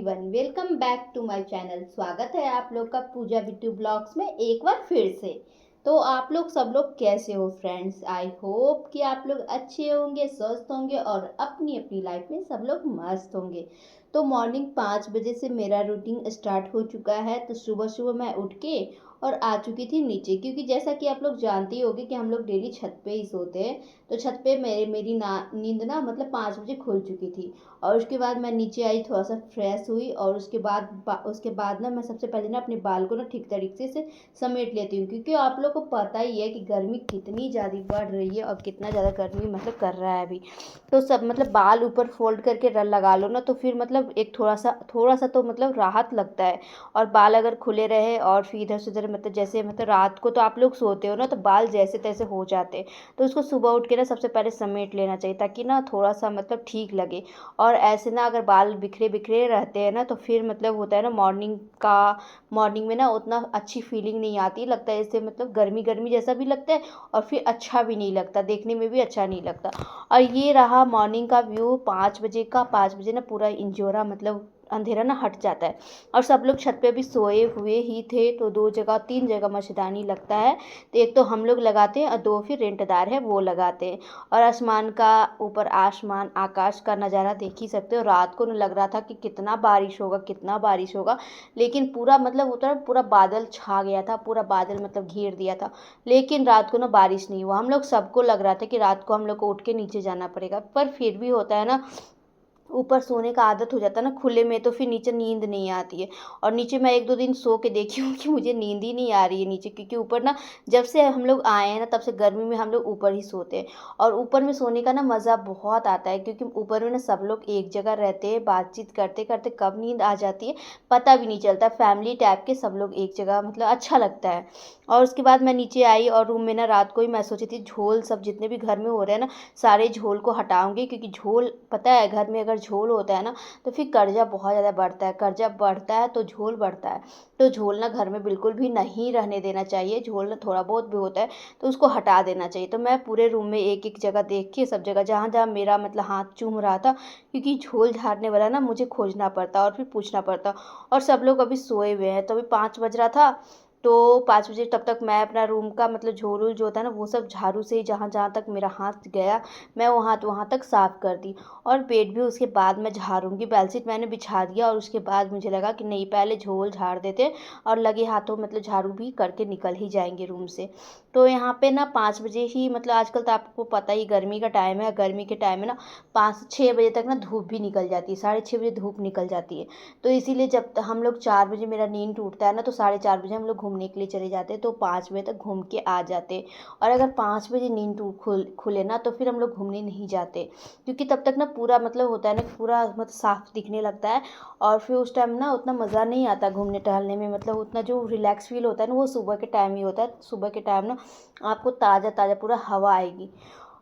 Everyone, welcome back to my channel. स्वागत है आप लोग का पूजा बिट्टू ब्लॉग्स में एक बार फिर से। तो आप लोग सब लोग कैसे हो फ्रेंड्स? आई होप कि आप लोग अच्छे होंगे, स्वस्थ होंगे और अपनी अपनी लाइफ में सब लोग मस्त होंगे। तो मॉर्निंग 5 बजे से मेरा रूटीन स्टार्ट हो चुका है। तो सुबह सुबह मैं उठ के और आ चुकी थी नीचे, क्योंकि जैसा कि आप लोग जानते ही होंगे कि हम लोग डेली छत पे ही सोते हैं। तो छत पे मेरी नींद ना मतलब 5 बजे खुल चुकी थी। और उसके बाद मैं नीचे आई, थोड़ा सा फ्रेश हुई और उसके बाद ना मैं सबसे पहले ना अपने बाल को ना ठीक तरीके से समेट लेती हूँ, क्योंकि आप लोग को पता ही है कि गर्मी कितनी ज़्यादा बढ़ रही है और कितना ज़्यादा गर्मी मतलब कर रहा है अभी। तो सब मतलब बाल ऊपर फोल्ड करके लगा लो ना, तो फिर मतलब एक थोड़ा सा तो मतलब राहत लगता है। और बाल अगर खुले रहे और फिर इधर से उधर मतलब जैसे मतलब रात को तो आप लोग सोते हो ना, तो बाल जैसे तैसे हो जाते हैं। तो उसको सुबह उठ के ना सबसे पहले समेट लेना चाहिए, ताकि ना थोड़ा सा मतलब ठीक लगे। और ऐसे ना अगर बाल बिखरे बिखरे रहते हैं ना, तो फिर मतलब होता है ना मॉर्निंग में ना उतना अच्छी फीलिंग नहीं आती, लगता है जैसे मतलब गर्मी गर्मी जैसा भी लगता है। और फिर अच्छा भी नहीं लगता, देखने में भी अच्छा नहीं लगता। और ये रहा मॉर्निंग का व्यू 5 बजे का। 5 बजे ना पूरा इंजोरा मतलब अंधेरा ना हट जाता है। और सब लोग छत पे भी सोए हुए ही थे। तो 2 जगह 3 जगह मच्छरदानी लगता है। तो एक तो हम लोग लगाते हैं और 2 फिर रेंटदार है वो लगाते हैं। और आसमान का ऊपर आसमान आकाश का नज़ारा देख ही सकते हो। रात को न लग रहा था कि कितना बारिश होगा कितना बारिश होगा, लेकिन पूरा मतलब उतना पूरा बादल छा गया था, पूरा बादल मतलब घेर दिया था। लेकिन रात को ना बारिश नहीं हुआ। हम लोग सबको लग रहा था कि रात को हम लोग को उठ के नीचे जाना पड़ेगा, पर फिर भी होता है ना, ऊपर सोने का आदत हो जाता है ना खुले में, तो फिर नीचे नींद नहीं आती है। और नीचे मैं 1-2 दिन सो के देखी हूँ कि मुझे नींद ही नहीं आ रही है नीचे, क्योंकि ऊपर ना जब से हम लोग आए हैं ना तब से गर्मी में हम लोग ऊपर ही सोते हैं। और ऊपर में सोने का ना मज़ा बहुत आता है, क्योंकि ऊपर में ना सब लोग एक जगह रहते हैं, बातचीत करते करते कब नींद आ जाती है पता भी नहीं चलता। फैमिली टाइप के सब लोग एक जगह मतलब अच्छा लगता है। और उसके बाद मैं नीचे आई और रूम में ना रात को ही मैं सोची थी झोल सब जितने भी घर में हो रहे हैं ना, सारे झोल को हटाऊंगी। क्योंकि झोल पता है घर में अगर झोल होता है ना, तो फिर कर्जा बहुत ज़्यादा बढ़ता है। कर्जा बढ़ता है तो झोल बढ़ता है। तो झोल ना घर में बिल्कुल भी नहीं रहने देना चाहिए। झोल ना थोड़ा बहुत भी होता है तो उसको हटा देना चाहिए। तो मैं पूरे रूम में एक एक जगह देख के सब जगह जहाँ जहाँ मेरा मतलब हाथ चूम रहा था, क्योंकि झोल झाड़ने वाला ना मुझे खोजना पड़ता और फिर पूछना पड़ता। और सब लोग अभी सोए हुए हैं, तो अभी 5 बज रहा था। तो 5 बजे तब तक मैं अपना रूम का मतलब झोल उल जो होता है ना, वो सब झाड़ू से ही जहाँ जहाँ तक मेरा हाथ गया मैं वहाँ तक साफ़ कर दी। और बेड भी उसके बाद मैं झाड़ूंगी। बेडशीट मैंने बिछा दिया और उसके बाद मुझे लगा कि नहीं, पहले झोल झाड़ देते और लगे हाथों मतलब झाड़ू भी करके निकल ही जाएंगे रूम से। तो यहाँ पे ना 5 बजे ही मतलब आजकल तो आपको पता ही गर्मी का टाइम है, गर्मी के टाइम में ना 5-6 बजे तक ना धूप भी निकल जाती है, 6:30 बजे धूप निकल जाती है। तो इसीलिए जब हम लोग 4 बजे मेरा नींद टूटता है ना, तो 4:30 बजे हम लोग घूमने के लिए चले जाते हैं। तो 5 बजे तक घूम के आ जाते हैं। और अगर 5 बजे नींद टूट खुले ना, तो फिर हम लोग घूमने नहीं जाते, क्योंकि तब तक ना पूरा मतलब होता है ना पूरा मतलब साफ दिखने लगता है। और फिर उस टाइम ना उतना मज़ा नहीं आता घूमने टहलने में, मतलब उतना जो रिलैक्स फील होता है ना वो सुबह के टाइम ही होता है। सुबह के टाइम ना आपको ताज़ा ताज़ा पूरा हवा आएगी।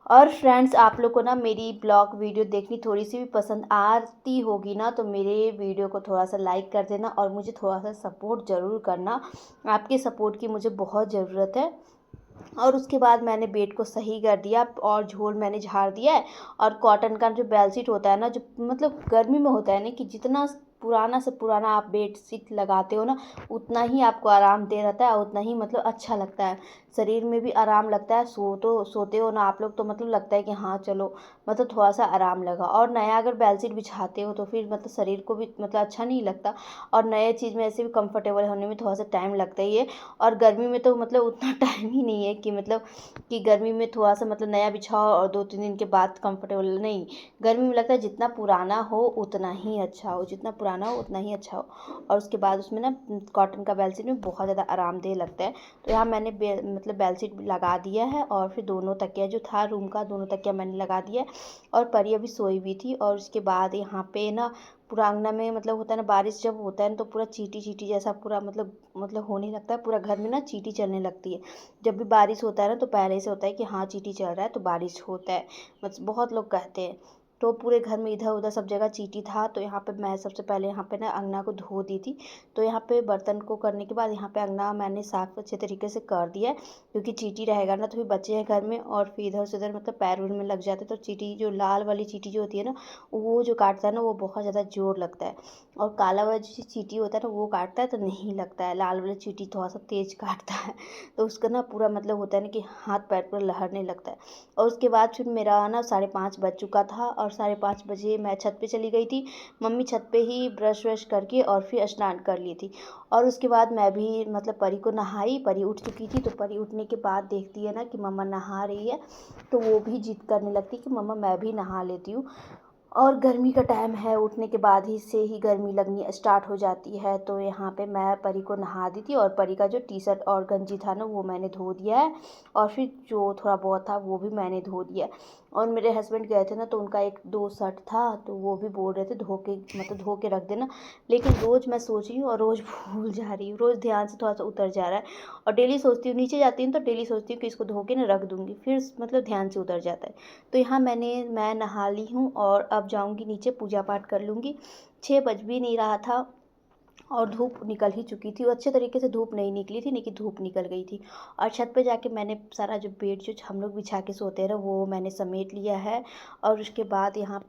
और फ्रेंड्स, आप लोग को ना मेरी ब्लॉग वीडियो देखनी थोड़ी सी भी पसंद आती होगी ना, तो मेरे वीडियो को थोड़ा सा लाइक कर देना और मुझे थोड़ा सा सपोर्ट ज़रूर करना। आपके सपोर्ट की मुझे बहुत ज़रूरत है। और उसके बाद मैंने बेड को सही कर दिया और झोल मैंने झाड़ दिया है। और कॉटन का जो बेडशीट होता है ना, जो मतलब गर्मी में होता है ना कि जितना पुराना से पुराना आप बेड शीट लगाते हो ना, उतना ही आपको आराम दे रहता है, उतना ही मतलब अच्छा लगता है। शरीर में भी आराम लगता है। सोते हो ना आप लोग, तो मतलब लगता है कि हाँ चलो मतलब थोड़ा सा आराम लगा। और नया अगर बेडशीट बिछाते हो तो फिर मतलब शरीर को भी मतलब अच्छा नहीं लगता। और नए चीज़ में ऐसे भी कंफर्टेबल होने में थोड़ा सा टाइम लगता ही है। और गर्मी में तो मतलब उतना टाइम ही नहीं है कि मतलब कि गर्मी में थोड़ा सा मतलब नया बिछाओ और 2-3 दिन के बाद कंफर्टेबल नहीं। गर्मी में लगता है जितना पुराना हो उतना ही अच्छा हो, जितना पुराना हो उतना ही अच्छा हो। और उसके बाद उसमें ना कॉटन का बेडशीट में बहुत ज़्यादा आरामदेह लगता है। तो यहाँ मैंने मतलब बेडशीट लगा दिया है और फिर दोनों तकिया जो था रूम का, दोनों तकिया मैंने लगा दिया है। और परी अभी सोई हुई थी। और उसके बाद यहाँ पे ना पूरा अंगना में मतलब होता है ना, बारिश जब होता है ना तो पूरा चींटी चींटी जैसा पूरा मतलब होने लगता है। पूरा घर में ना चींटी चलने लगती है। जब भी बारिश होता है ना, तो पहले से होता है कि हाँ चींटी चल रहा है तो बारिश होता है, बस बहुत लोग कहते हैं। तो पूरे घर में इधर उधर सब जगह चींटी था। तो यहाँ पे मैं सबसे पहले यहाँ पे ना अंगना को धो दी थी। तो यहाँ पे बर्तन को करने के बाद यहाँ पे अंगना मैंने साफ़ अच्छे तरीके से कर दिया है, क्योंकि चींटी रहेगा ना तो फिर बच्चे हैं घर में और फिर इधर से उधर मतलब पैर वैर में लग जाते, तो चींटी जो लाल वाली चींटी जो होती है ना, वो जो काटता है ना वो बहुत ज़्यादा ज़ोर लगता है। और काला वाला जो चींटी होता है ना वो काटता है तो नहीं लगता है, लाल वाला चींटी थोड़ा सा तेज़ काटता है। तो उसका ना पूरा मतलब होता है ना कि हाथ पैर पूरा लहरने लगता है। और उसके बाद फिर मेरा ना 5:30 बज चुका था और 5:30 बजे मैं छत पे चली गई थी। मम्मी छत पे ही ब्रश व्रश करके और फिर स्नान कर ली थी। और उसके बाद मैं भी मतलब परी को नहाई, परी उठ चुकी थी। तो परी उठने के बाद देखती है ना कि मम्मा नहा रही है, तो वो भी ज़िद करने लगती कि मम्मा मैं भी नहा लेती हूँ। और गर्मी का टाइम है, उठने के बाद ही से ही गर्मी लगनी स्टार्ट हो जाती है। तो यहाँ पे मैं परी को नहा दी थी और परी का जो टी शर्ट और गंजी था ना वो मैंने धो दिया है, और फिर जो थोड़ा बहुत था वो भी मैंने धो दिया है। और मेरे हस्बैंड गए थे ना तो उनका 1-2 शर्ट था, तो वो भी बोल रहे थे धो के मतलब धो के रख देना। लेकिन रोज़ मैं सोच रही हूँ और रोज़ भूल जा रही हूँ, रोज़ ध्यान से थोड़ा सा उतर जा रहा है। और डेली सोचती हूँ, नीचे जाती हूँ तो डेली सोचती हूँ कि इसको धो के ना रख दूँगी, फिर मतलब ध्यान से उतर जाता है। तो यहाँ मैं नहा ली हूँ और अब जाऊँगी नीचे पूजा पाठ कर लूँगी। 6 बज भी नहीं रहा था और धूप निकल ही चुकी थी। अच्छे तरीके से धूप नहीं निकली थी, लेकिन धूप निकल गई थी। और छत पे जाके मैंने सारा जो बेड जो हम लोग बिछा के सोते हैं ना वो मैंने समेट लिया है। और उसके बाद यहाँ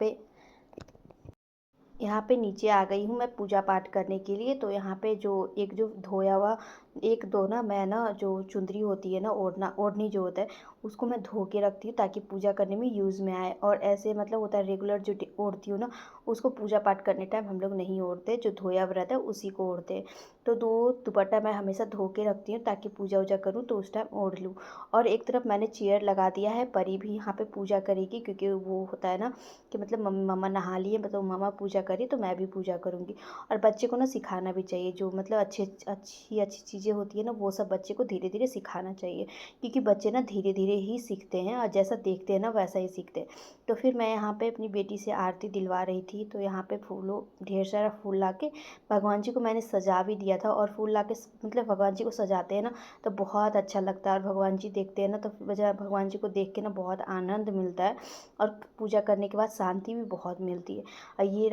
पे नीचे आ गई हूँ मैं पूजा पाठ करने के लिए। तो यहाँ पे जो एक जो धोया हुआ 1-2 ना मैं ना जो चुंदरी होती है ना, ओढ़नी जो होता है उसको मैं धो के रखती हूँ ताकि पूजा करने में यूज़ में आए। और ऐसे मतलब होता है रेगुलर जो ओढ़ती हूँ ना उसको पूजा पाठ करने टाइम हम लोग नहीं ओढ़ते, जो धोया हुआ रहता है उसी को ओढ़ते हैं। तो 2 दुपट्टा मैं हमेशा धो के रखती हूँ ताकि पूजा वूजा करूँ तो उस टाइम ओढ़ लूँ। और एक तरफ मैंने चेयर लगा दिया है, परी भी यहाँ पे पूजा करेगी, क्योंकि वो होता है ना कि मतलब मम्मा नहा लिए मतलब मम्मा पूजा करी तो मैं भी पूजा करूँगी। और बच्चे को ना सिखाना भी चाहिए, जो मतलब अच्छी अच्छी चीज़ें होती है ना वो सब बच्चे को धीरे धीरे सिखाना चाहिए, क्योंकि बच्चे ना धीरे धीरे ही सीखते हैं और जैसा देखते हैं ना वैसा ही सीखते हैं। तो फिर मैं यहाँ पे अपनी बेटी से आरती दिलवा रही थी। तो यहाँ पे फूलों ढेर सारा फूल ला के भगवान जी को मैंने सजा भी दिया था। और फूल ला के मतलब भगवान जी को सजाते हैं ना तो बहुत अच्छा लगता है, और भगवान जी देखते हैं ना तो भगवान जी को देख के ना बहुत आनंद मिलता है और पूजा करने के बाद शांति भी बहुत मिलती है। और ये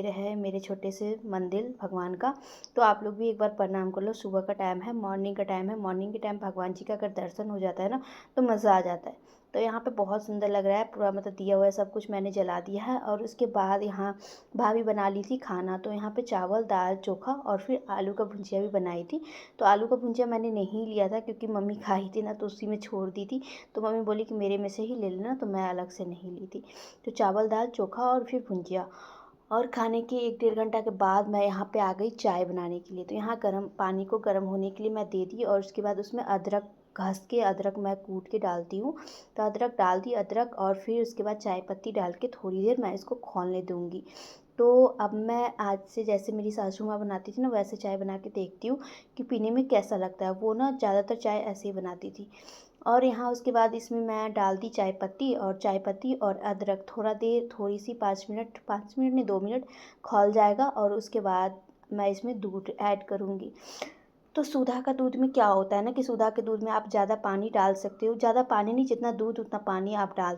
रहे मेरे छोटे से मंदिर भगवान का। तो आप लोग भी एक बार प्रणाम कर लो। सुबह का टाइम है, मॉर्निंग का टाइम है, मॉर्निंग के टाइम भगवान जी का अगर दर्शन हो जाता है ना तो मज़ा आ जाता है। तो यहाँ पे बहुत सुंदर लग रहा है पूरा, मतलब दिया हुआ है सब कुछ मैंने जला दिया है। और उसके बाद यहाँ भाभी बना ली थी खाना। तो यहाँ पे चावल दाल चोखा और फिर आलू का भुजिया भी बनाई थी। तो आलू का भुजिया मैंने नहीं लिया था क्योंकि मम्मी खाई थी ना तो उसी में छोड़ दी थी। तो मम्मी बोली कि मेरे में से ही ले लेना, तो मैं अलग से नहीं ली थी। तो चावल दाल चोखा और फिर भुजिया। और खाने के 1-1.5 घंटा के बाद मैं यहाँ पे आ गई चाय बनाने के लिए। तो यहाँ गर्म पानी को गर्म होने के लिए मैं दे दी और उसके बाद उसमें अदरक घस के अदरक मैं कूट के डालती हूँ। तो अदरक डाल दी, अदरक और फिर उसके बाद चाय पत्ती डाल के थोड़ी देर मैं इसको खौलने दूँगी। तो अब मैं आज से जैसे मेरी सासू माँ बनाती थी ना वैसे चाय बना के देखती हूँ कि पीने में कैसा लगता है। वो ना ज़्यादातर चाय ऐसे ही बनाती थी। और यहाँ उसके बाद इसमें मैं डाल दी चाय पत्ती और अदरक, थोड़ा देर थोड़ी सी 5 मिनट नहीं 2 मिनट खौल जाएगा। और उसके बाद मैं इसमें दूध ऐड करूँगी। तो सुधा का दूध में क्या होता है ना कि सुधा के दूध में आप ज़्यादा पानी डाल सकते हो, ज़्यादा पानी नहीं, जितना दूध उतना पानी आप डाल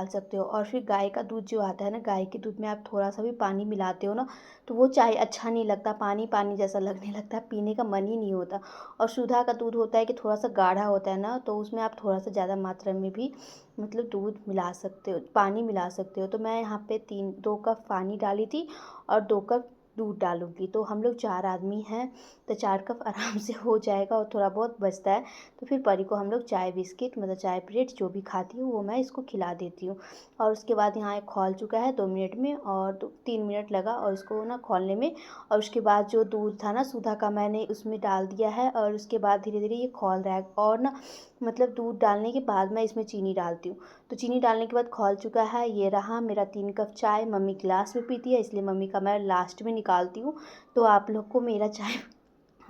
सकते हो। और फिर गाय का दूध जो आता है ना, गाय के दूध में आप थोड़ा सा भी पानी मिलाते हो ना तो वो चाय अच्छा नहीं लगता, पानी पानी जैसा लगने लगता है, पीने का मन ही नहीं होता। और सुधा का दूध होता है कि थोड़ा सा गाढ़ा होता है ना, तो उसमें आप थोड़ा सा ज़्यादा मात्रा में भी मतलब दूध मिला सकते हो, पानी मिला सकते हो। तो मैं यहाँ पे 2 कप पानी डाली थी और 2 कप दूध डालूँगी। तो हम लोग 4 आदमी हैं तो 4 कप आराम से हो जाएगा और थोड़ा बहुत बचता है। तो फिर परी को हम लोग चाय बिस्किट मतलब चाय ब्रेड जो भी खाती हूँ वो मैं इसको खिला देती हूँ। और उसके बाद यहाँ ये खौल चुका है 2 मिनट में, और 3 मिनट लगा और इसको ना खौलने में। और उसके बाद जो दूध था ना सुधा का मैंने उसमें डाल दिया है और उसके बाद धीरे धीरे ये खौल रहा है। और ना मतलब दूध डालने के बाद मैं इसमें चीनी डालती हूँ। तो चीनी डालने के बाद खौल चुका है। ये रहा मेरा 3 कप चाय। मम्मी गिलास में पीती है इसलिए मम्मी का मैं लास्ट में निकालती हूँ। तो आप लोग को मेरा चाय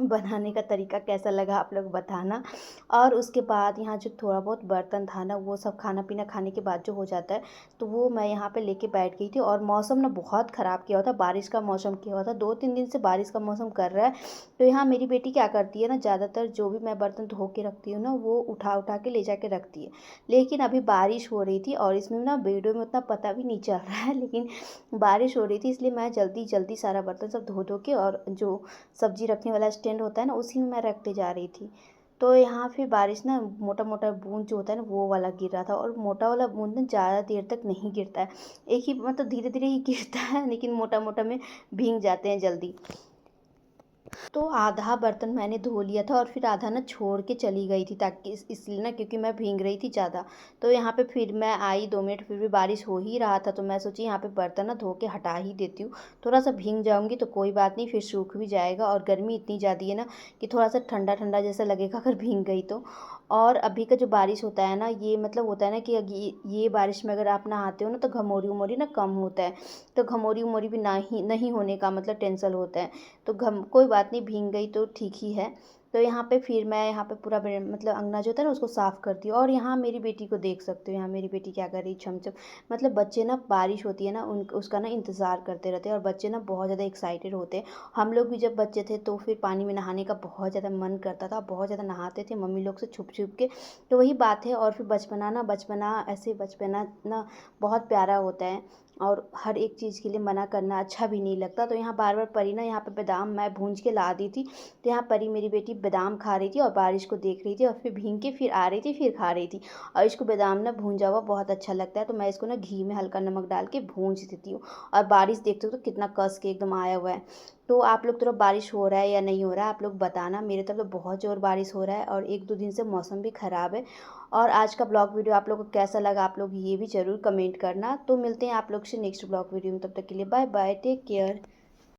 बनाने का तरीका कैसा लगा आप लोग बताना। और उसके बाद यहाँ जो थोड़ा बहुत बर्तन था ना, वो सब खाना पीना खाने के बाद जो हो जाता है, तो वो मैं यहाँ पे लेके बैठ गई थी। और मौसम ना बहुत ख़राब किया हुआ था, बारिश का मौसम किया हुआ था, 2-3 दिन से बारिश का मौसम कर रहा है। तो यहाँ मेरी बेटी क्या करती है ना, ज़्यादातर जो भी मैं बर्तन धो के रखती हूँ ना, वो उठा उठा के ले जाके रखती है। लेकिन अभी बारिश हो रही थी और इसमें ना वीडियो में उतना पता भी नहीं चल रहा है, लेकिन बारिश हो रही थी, इसलिए मैं जल्दी जल्दी सारा बर्तन सब धो धो के, और जो सब्ज़ी रखने वाला स्टैंड होता है ना, उसी में मैं रखते जा रही थी। तो यहाँ फिर बारिश ना मोटा-मोटा बूँद जो होता है ना, वो वाला गिर रहा था। और मोटा वाला बूँद ना ज़्यादा देर तक नहीं गिरता है। एक ही मतलब धीरे-धीरे ही गिरता है, लेकिन मोटा-मोटा में भीग जाते हैं जल्दी। तो आधा बर्तन मैंने धो लिया था और फिर आधा ना छोड़ के चली गई थी, ताकि इसलिए ना, क्योंकि मैं भीग रही थी ज़्यादा। तो यहाँ पे फिर मैं आई 2 मिनट, फिर भी बारिश हो ही रहा था, तो मैं सोची यहाँ पे बर्तन ना धो के हटा ही देती हूँ। थोड़ा सा भीग जाऊँगी तो कोई बात नहीं, फिर सूख भी जाएगा। और गर्मी इतनी ज़्यादा है ना कि थोड़ा सा ठंडा ठंडा जैसा लगेगा अगर भीग गई तो। और अभी का जो बारिश होता है ना, ये मतलब होता है ना कि ये बारिश में अगर आप नहाते हो ना, तो घमौरी उमौरी ना कम होता है। तो घमौरी उमौरी भी ना ही नहीं होने का मतलब टेंशन होता है। तो घम कोई बात नहीं, भीग गई तो ठीक ही है। तो यहाँ पे फिर मैं यहाँ पे पूरा मतलब अंगना जो होता है ना, उसको साफ़ करती हूँ। और यहाँ मेरी बेटी को देख सकते हो, यहाँ मेरी बेटी क्या कर रही है, छम-छम। मतलब बच्चे ना, बारिश होती है ना, उन उसका ना इंतज़ार करते रहते हैं, और बच्चे ना बहुत ज़्यादा एक्साइटेड होते हैं। हम लोग भी जब बच्चे थे तो फिर पानी में नहाने का बहुत ज़्यादा मन करता था, बहुत ज़्यादा नहाते थे मम्मी लोग से छुप-छुप के। तो वही बात है। और फिर बचपना ऐसे बचपना ना बहुत प्यारा होता है, और हर एक चीज़ के लिए मना करना अच्छा भी नहीं लगता। तो यहाँ बार-बार परी ना, यहाँ पे बादाम मैं भून के ला दी थी। तो यहाँ परी मेरी बेटी बादाम खा रही थी और बारिश को देख रही थी, और फिर भीग के फिर आ रही थी, फिर खा रही थी। और इसको बादाम ना भूंजा हुआ बहुत अच्छा लगता है, तो मैं इसको ना घी में हल्का नमक डाल के भूंज देती हूँ। और बारिश देखते हो तो कितना कस के एकदम आया हुआ है। तो आप लोग तरफ बारिश हो रहा है या नहीं हो रहा है, आप लोग बताना। मेरे तरफ तो बहुत ज़ोर बारिश हो रहा है, और 1-2 दिन से मौसम भी ख़राब है। और आज का ब्लॉग वीडियो आप लोगों को कैसा लगा, आप लोग ये भी ज़रूर कमेंट करना। तो मिलते हैं आप लोग से नेक्स्ट ब्लॉग वीडियो में, तब तक के लिए बाय बाय, टेक केयर।